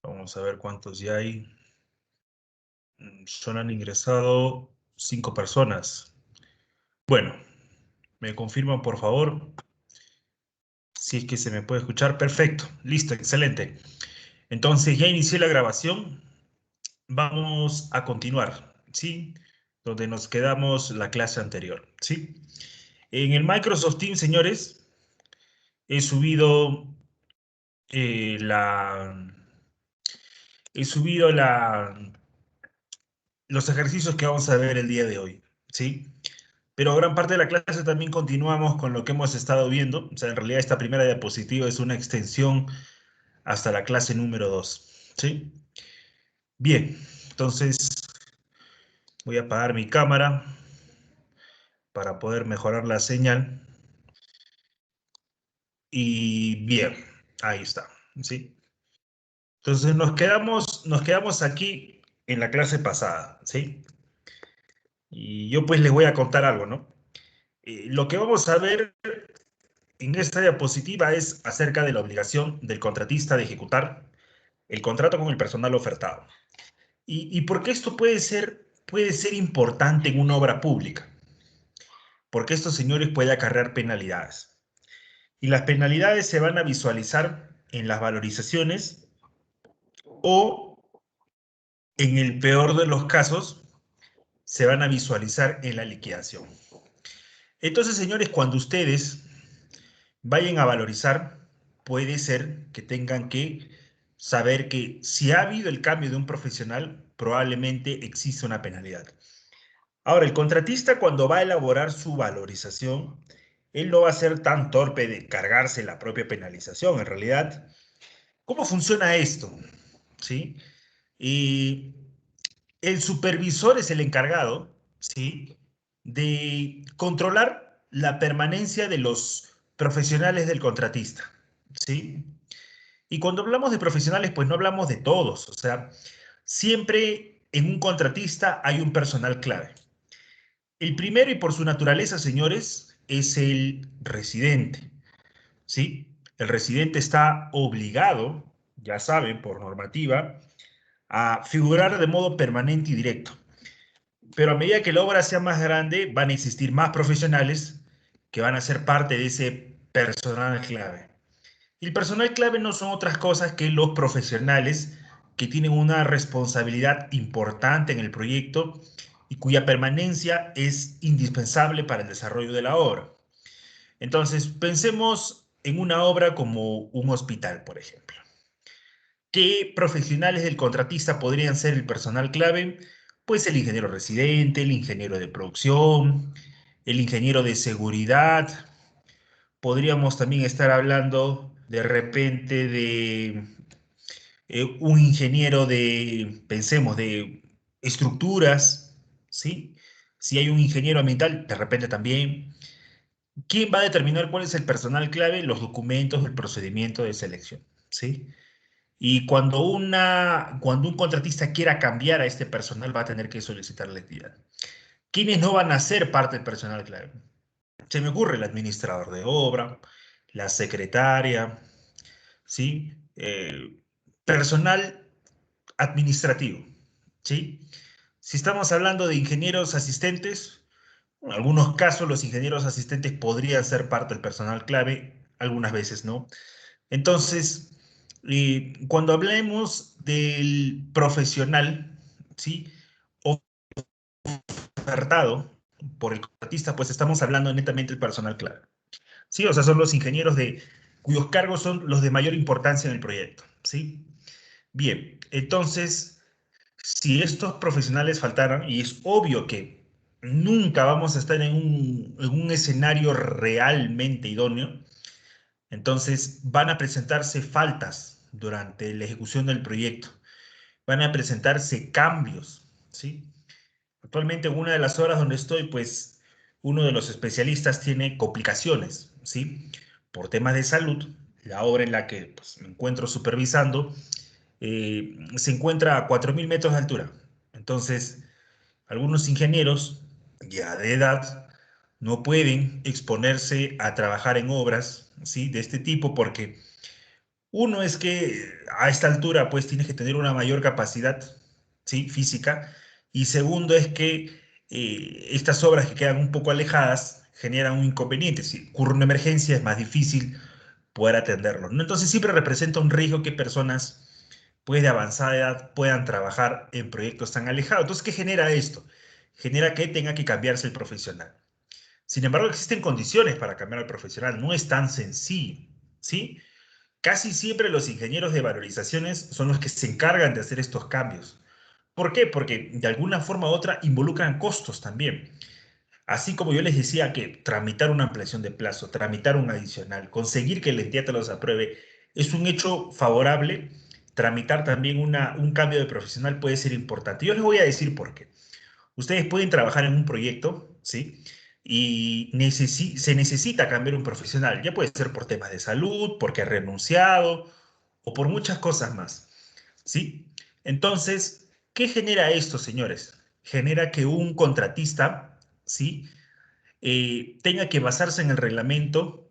Vamos a ver cuántos ya hay. Solo han ingresado 5 personas. Bueno, me confirman por favor si es que se me puede escuchar. Perfecto, listo, excelente. Entonces ya inicié la grabación. Vamos a continuar, ¿sí? Donde nos quedamos la clase anterior, ¿sí? En el Microsoft Teams, señores, he subido eh, la... He subido los ejercicios que vamos a ver el día de hoy, ¿sí? Pero gran parte de la clase también continuamos con lo que hemos estado viendo. O sea, en realidad esta primera diapositiva es una extensión hasta la clase número 2, ¿sí? Bien, entonces voy a apagar mi cámara para poder mejorar la señal. Y bien, ahí está, ¿sí? Entonces nos quedamos aquí en la clase pasada, ¿sí? Y yo pues les voy a contar algo, ¿no? Lo que vamos a ver en esta diapositiva es acerca de la obligación del contratista de ejecutar el contrato con el personal ofertado. ¿Y por qué esto puede ser importante en una obra pública? Porque esto, señores, puede acarrear penalidades. Y las penalidades se van a visualizar en las valorizaciones o, en el peor de los casos, se van a visualizar en la liquidación. Entonces, señores, cuando ustedes vayan a valorizar, puede ser que tengan que saber que si ha habido el cambio de un profesional, probablemente existe una penalidad. Ahora, el contratista cuando va a elaborar su valorización, él no va a ser tan torpe de cargarse la propia penalización. En realidad, ¿cómo funciona esto? ¿Sí? Y el supervisor es el encargado, ¿sí?, de controlar la permanencia de los profesionales del contratista, ¿sí? Y cuando hablamos de profesionales, pues no hablamos de todos. O sea, siempre en un contratista hay un personal clave. El primero, y por su naturaleza, señores, es el residente, ¿sí? El residente está obligado, ya saben, por normativa, a figurar de modo permanente y directo. Pero a medida que la obra sea más grande, van a existir más profesionales que van a ser parte de ese personal clave. Y el personal clave no son otras cosas que los profesionales que tienen una responsabilidad importante en el proyecto y cuya permanencia es indispensable para el desarrollo de la obra. Entonces, pensemos en una obra como un hospital, por ejemplo. ¿Qué profesionales del contratista podrían ser el personal clave? Pues el ingeniero residente, el ingeniero de producción, el ingeniero de seguridad. Podríamos también estar hablando de repente de un ingeniero de, pensemos, de estructuras, ¿sí? Si hay un ingeniero ambiental, de repente también. ¿Quién va a determinar cuál es el personal clave? Los documentos del procedimiento de selección, ¿sí? Y cuando un contratista quiera cambiar a este personal, va a tener que solicitar la entidad. ¿Quiénes no van a ser parte del personal clave? Se me ocurre el administrador de obra, la secretaria, ¿sí? Personal administrativo, ¿sí? Si estamos hablando de ingenieros asistentes, en algunos casos los ingenieros asistentes podrían ser parte del personal clave, algunas veces no. Entonces, cuando hablemos del profesional, ¿sí?, ofertado por el contratista, pues estamos hablando netamente del personal clave. ¿Sí? O sea, son los ingenieros cuyos cargos son los de mayor importancia en el proyecto. ¿Sí? Bien, entonces, si estos profesionales faltaran, y es obvio que nunca vamos a estar en un escenario realmente idóneo, entonces van a presentarse faltas durante la ejecución del proyecto, van a presentarse cambios, ¿sí? Actualmente en una de las horas donde estoy, pues uno de los especialistas tiene complicaciones, ¿sí? Por temas de salud, la obra en la que pues, me encuentro supervisando se encuentra a 4.000 metros de altura. Entonces, algunos ingenieros ya de edad no pueden exponerse a trabajar en obras, ¿sí?, de este tipo porque Uno es que a esta altura pues tienes que tener una mayor capacidad, ¿sí? Física. Y segundo es que estas obras que quedan un poco alejadas generan un inconveniente. Si ocurre una emergencia es más difícil poder atenderlo, ¿no? Entonces siempre representa un riesgo que personas pues de avanzada edad puedan trabajar en proyectos tan alejados. Entonces, ¿qué genera esto? Genera que tenga que cambiarse el profesional. Sin embargo, existen condiciones para cambiar al profesional. No es tan sencillo, ¿sí? Casi siempre los ingenieros de valorizaciones son los que se encargan de hacer estos cambios. ¿Por qué? Porque de alguna forma u otra involucran costos también. Así como yo les decía que tramitar una ampliación de plazo, tramitar un adicional, conseguir que el entidad te los apruebe, es un hecho favorable. Tramitar también un cambio de profesional puede ser importante. Yo les voy a decir por qué. Ustedes pueden trabajar en un proyecto, ¿sí? Y se necesita cambiar un profesional. Ya puede ser por temas de salud, porque ha renunciado o por muchas cosas más, ¿sí? Entonces, ¿qué genera esto, señores? Genera que un contratista, ¿sí? Tenga que basarse en el reglamento,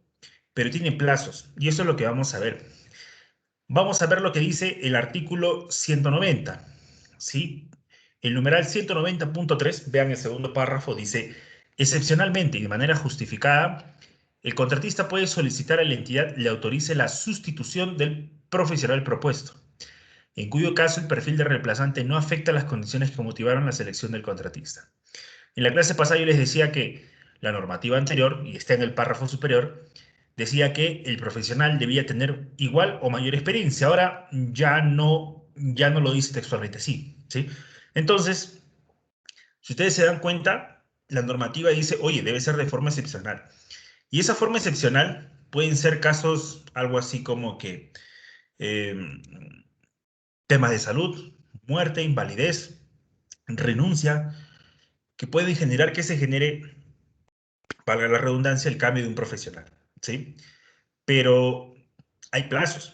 pero tiene plazos. Y eso es lo que vamos a ver. Vamos a ver lo que dice el artículo 190, ¿sí? El numeral 190.3, vean el segundo párrafo, dice, excepcionalmente y de manera justificada, el contratista puede solicitar a la entidad le autorice la sustitución del profesional propuesto, en cuyo caso el perfil de reemplazante no afecta las condiciones que motivaron la selección del contratista. En la clase pasada yo les decía que la normativa anterior, y está en el párrafo superior, decía que el profesional debía tener igual o mayor experiencia. Ahora ya no lo dice textualmente así, ¿sí? Entonces, si ustedes se dan cuenta, la normativa dice, oye, debe ser de forma excepcional. Y esa forma excepcional pueden ser casos algo así como que eh, temas de salud, muerte, invalidez, renuncia, que pueden generar que se genere, para la redundancia, el cambio de un profesional, ¿sí? Pero hay plazos.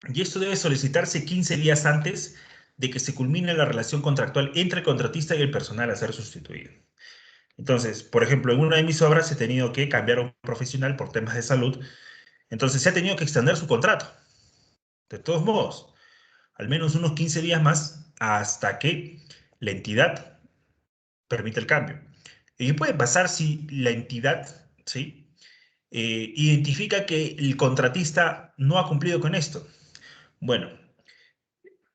Y esto debe solicitarse 15 días antes de que se culmine la relación contractual entre el contratista y el personal a ser sustituido. Entonces, por ejemplo, en una de mis obras he tenido que cambiar a un profesional por temas de salud, entonces se ha tenido que extender su contrato. De todos modos, al menos unos 15 días más hasta que la entidad permite el cambio. ¿Y qué puede pasar si la entidad, ¿sí? Identifica que el contratista no ha cumplido con esto? Bueno,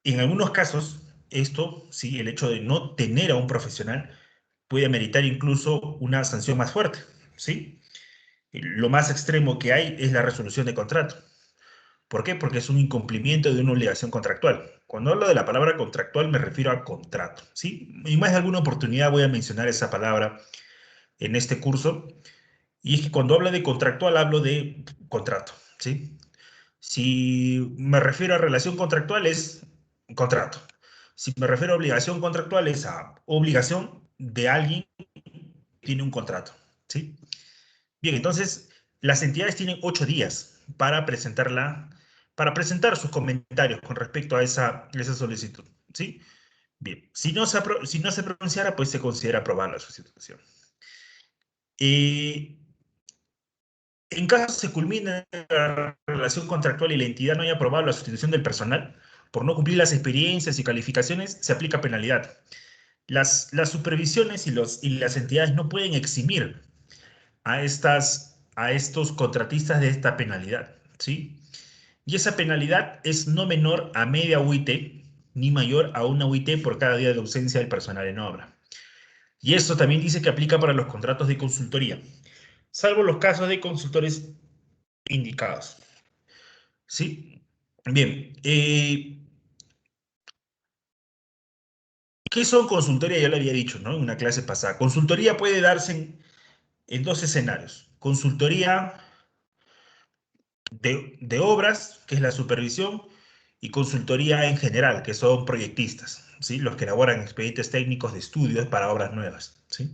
en algunos casos, esto, sí, el hecho de no tener a un profesional puede ameritar incluso una sanción más fuerte, ¿sí? Lo más extremo que hay es la resolución de contrato. ¿Por qué? Porque es un incumplimiento de una obligación contractual. Cuando hablo de la palabra contractual me refiero a contrato, ¿sí? Y más de alguna oportunidad voy a mencionar esa palabra en este curso. Y es que cuando hablo de contractual hablo de contrato, ¿sí? Si me refiero a relación contractual es contrato. Si me refiero a obligación contractual es a obligación de alguien que tiene un contrato, ¿sí? Bien, entonces las entidades tienen 8 días para presentar sus comentarios con respecto a esa solicitud, ¿sí? Bien, si no se pronunciara, pues se considera aprobada la sustitución. Eh, En caso se culmine la relación contractual y la entidad no haya aprobado la sustitución del personal, por no cumplir las experiencias y calificaciones, se aplica penalidad. Las supervisiones y las entidades no pueden eximir a estos contratistas de esta penalidad, ¿sí? Y esa penalidad es no menor a media UIT, ni mayor a una UIT por cada día de ausencia del personal en obra. Y esto también dice que aplica para los contratos de consultoría, salvo los casos de consultores indicados. Sí, bien. ¿Qué son consultoría? Ya lo había dicho, ¿no? En una clase pasada. Consultoría puede darse en dos escenarios. Consultoría de obras, que es la supervisión, y consultoría en general, que son proyectistas, ¿sí? Los que elaboran expedientes técnicos de estudios para obras nuevas, ¿sí?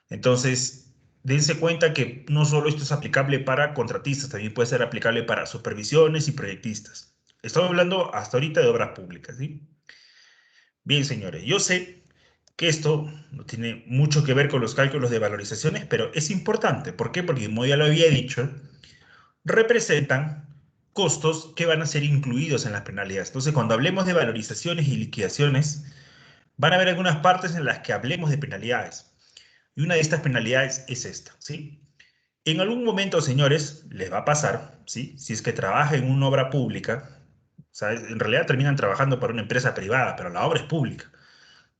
Entonces, dense cuenta que no solo esto es aplicable para contratistas, también puede ser aplicable para supervisiones y proyectistas. Estamos hablando hasta ahorita de obras públicas, ¿sí? Bien, señores, yo sé que esto no tiene mucho que ver con los cálculos de valorizaciones, pero es importante. ¿Por qué? Porque, como ya lo había dicho, representan costos que van a ser incluidos en las penalidades. Entonces, cuando hablemos de valorizaciones y liquidaciones, van a haber algunas partes en las que hablemos de penalidades. Y una de estas penalidades es esta, ¿sí? En algún momento, señores, les va a pasar, ¿sí? Si es que trabaja en una obra pública, ¿sabes? En realidad terminan trabajando para una empresa privada, pero la obra es pública,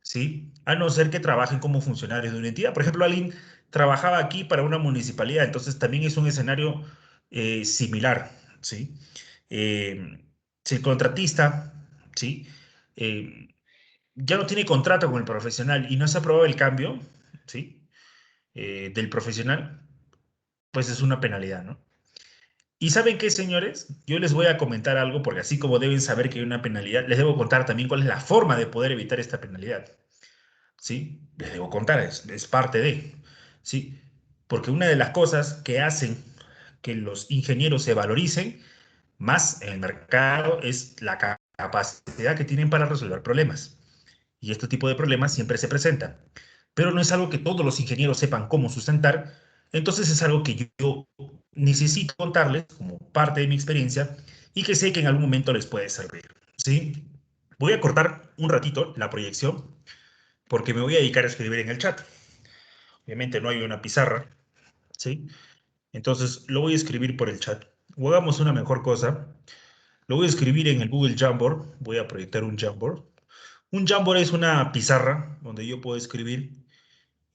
¿sí? A no ser que trabajen como funcionarios de una entidad. Por ejemplo, alguien trabajaba aquí para una municipalidad, entonces también es un escenario similar, ¿sí? Eh, si el contratista, ¿sí? Eh, ya no tiene contrato con el profesional y no se ha aprobado el cambio, ¿sí? Del profesional, pues es una penalidad, ¿no? ¿Y saben qué, señores? Yo les voy a comentar algo, porque así como deben saber que hay una penalidad, les debo contar también cuál es la forma de poder evitar esta penalidad. ¿Sí? Les debo contar, es parte de, ¿sí? Porque una de las cosas que hacen que los ingenieros se valoricen más en el mercado es la capacidad que tienen para resolver problemas. Y este tipo de problemas siempre se presentan. Pero no es algo que todos los ingenieros sepan cómo sustentar, entonces es algo que yo necesito contarles como parte de mi experiencia y que sé que en algún momento les puede servir, ¿sí? Voy a cortar un ratito la proyección porque me voy a dedicar a escribir en el chat. Obviamente no hay una pizarra, ¿sí? Entonces lo voy a escribir por el chat. O hagamos una mejor cosa. Lo voy a escribir en el Google Jamboard. Voy a proyectar un Jamboard. Un Jamboard es una pizarra donde yo puedo escribir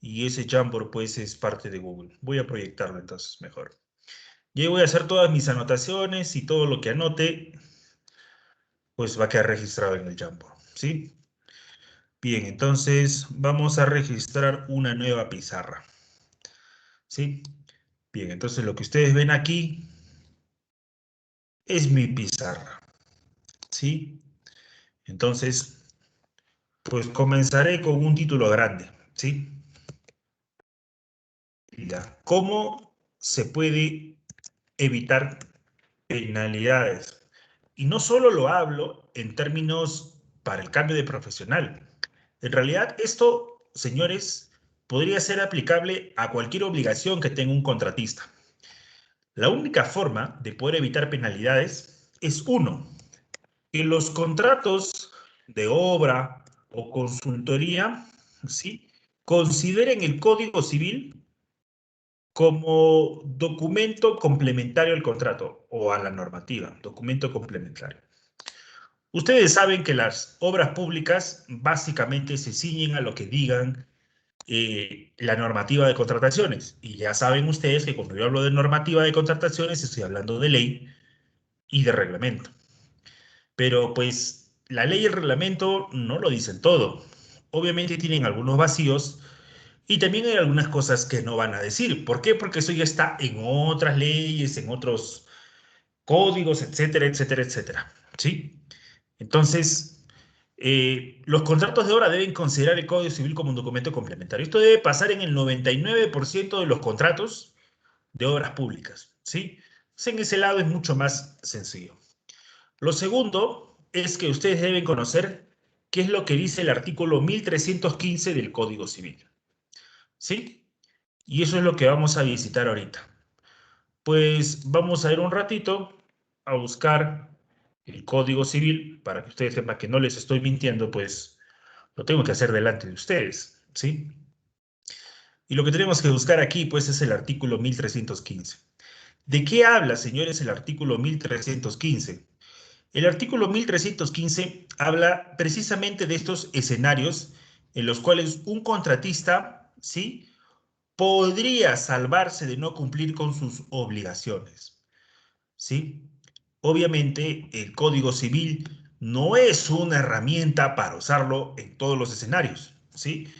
y ese Jamboard pues es parte de Google. Voy a proyectarlo entonces mejor. Y ahí voy a hacer todas mis anotaciones y todo lo que anote pues va a quedar registrado en el Jamboard, ¿sí? Bien, entonces vamos a registrar una nueva pizarra, ¿sí? Bien, entonces lo que ustedes ven aquí es mi pizarra, ¿sí? Entonces, pues comenzaré con un título grande, ¿sí? Ya. ¿Cómo se puede evitar penalidades? Y no solo lo hablo en términos para el cambio de profesional. En realidad, esto, señores, podría ser aplicable a cualquier obligación que tenga un contratista. La única forma de poder evitar penalidades es uno, que los contratos de obra o consultoría, ¿sí? Consideren el Código Civil como documento complementario al contrato o a la normativa, documento complementario. Ustedes saben que las obras públicas básicamente se ciñen a lo que digan la normativa de contrataciones. Y ya saben ustedes que cuando yo hablo de normativa de contrataciones estoy hablando de ley y de reglamento. Pero pues la ley y el reglamento no lo dicen todo. Obviamente tienen algunos vacíos y también hay algunas cosas que no van a decir. ¿Por qué? Porque eso ya está en otras leyes, en otros códigos, etcétera, etcétera, etcétera. ¿Sí? Entonces, los contratos de obra deben considerar el Código Civil como un documento complementario. Esto debe pasar en el 99% de los contratos de obras públicas. ¿Sí? Entonces, en ese lado es mucho más sencillo. Lo segundo es que ustedes deben conocer qué es lo que dice el artículo 1315 del Código Civil. ¿Sí? Y eso es lo que vamos a visitar ahorita. Pues vamos a ir un ratito a buscar el Código Civil para que ustedes sepan que no les estoy mintiendo, pues lo tengo que hacer delante de ustedes, ¿sí? Y lo que tenemos que buscar aquí, pues, es el artículo 1315. ¿De qué habla, señores, el artículo 1315? El artículo 1315 habla precisamente de estos escenarios en los cuales un contratista, ¿sí?, podría salvarse de no cumplir con sus obligaciones, ¿sí? Obviamente, el Código Civil no es una herramienta para usarlo en todos los escenarios, ¿sí?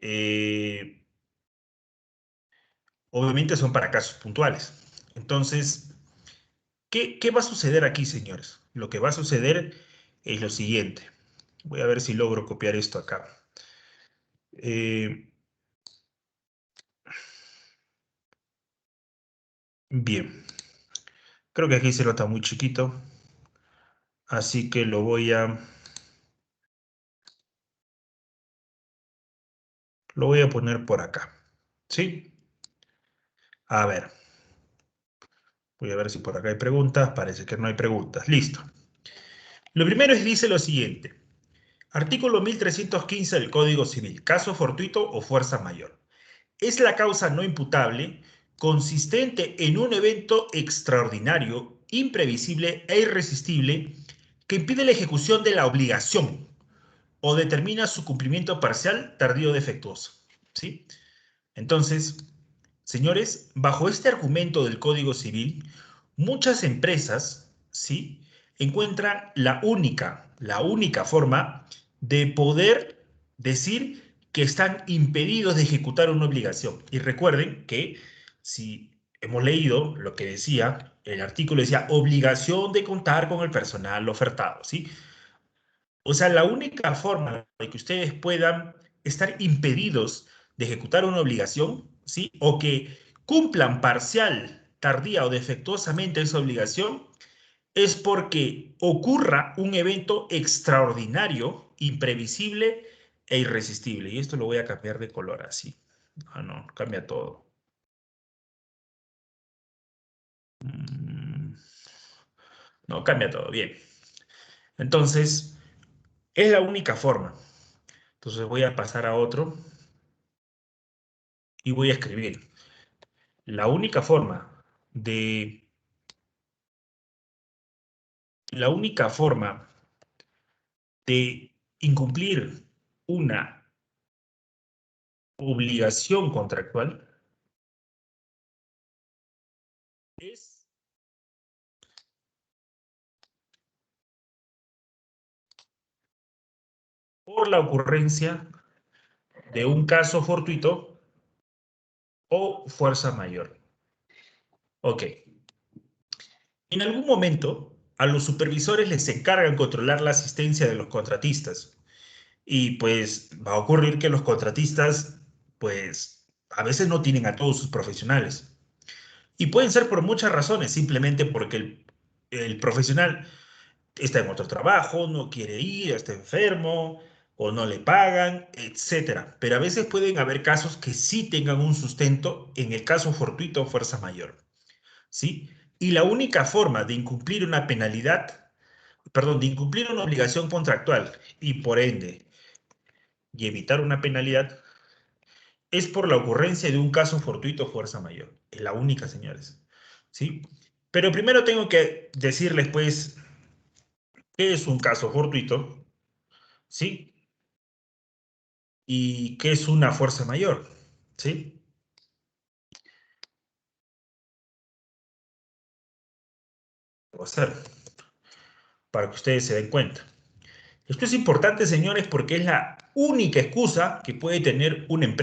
Eh, Obviamente son para casos puntuales. Entonces, ¿qué va a suceder aquí, señores? Lo que va a suceder es lo siguiente. Voy a ver si logro copiar esto acá. Bien, creo que aquí se nota muy chiquito, así que lo voy a poner por acá, ¿sí? A ver, Voy a ver si por acá hay preguntas. Parece que no hay preguntas. Listo. Lo primero dice lo siguiente. Artículo 1315 del Código Civil. Caso fortuito o fuerza mayor. Es la causa no imputable consistente en un evento extraordinario, imprevisible e irresistible que impide la ejecución de la obligación o determina su cumplimiento parcial, tardío o defectuoso. ¿Sí? Entonces, señores, bajo este argumento del Código Civil, muchas empresas, ¿sí?, encuentran la única forma de poder decir que están impedidos de ejecutar una obligación. Y recuerden que si hemos leído lo que decía, el artículo decía obligación de contar con el personal ofertado, ¿sí? O sea, la única forma de que ustedes puedan estar impedidos de ejecutar una obligación, ¿sí? O que cumplan parcial, tardía o defectuosamente esa obligación, es porque ocurra un evento extraordinario, imprevisible e irresistible. Y esto lo voy a cambiar de color así. Ah, no, cambia todo. No, cambia todo, bien. Entonces, es la única forma. Entonces voy a pasar a otro y voy a escribir. La única forma de, la única forma de incumplir una obligación contractual es por la ocurrencia de un caso fortuito o fuerza mayor. Ok. En algún momento, a los supervisores les encargan controlar la asistencia de los contratistas. Y pues va a ocurrir que los contratistas, pues a veces no tienen a todos sus profesionales. Y pueden ser por muchas razones, simplemente porque el profesional está en otro trabajo, no quiere ir, está enfermo o no le pagan, etcétera. Pero a veces pueden haber casos que sí tengan un sustento en el caso fortuito o fuerza mayor, ¿sí? Y la única forma de incumplir una penalidad, perdón, de incumplir una obligación contractual y por ende y evitar una penalidad es por la ocurrencia de un caso fortuito o fuerza mayor. Es la única, señores, ¿sí? Pero primero tengo que decirles, pues, qué es un caso fortuito, ¿sí? Y qué es una fuerza mayor, ¿sí? Lo voy a hacer para que ustedes se den cuenta. Esto es importante, señores, porque es la única excusa que puede tener una empresa.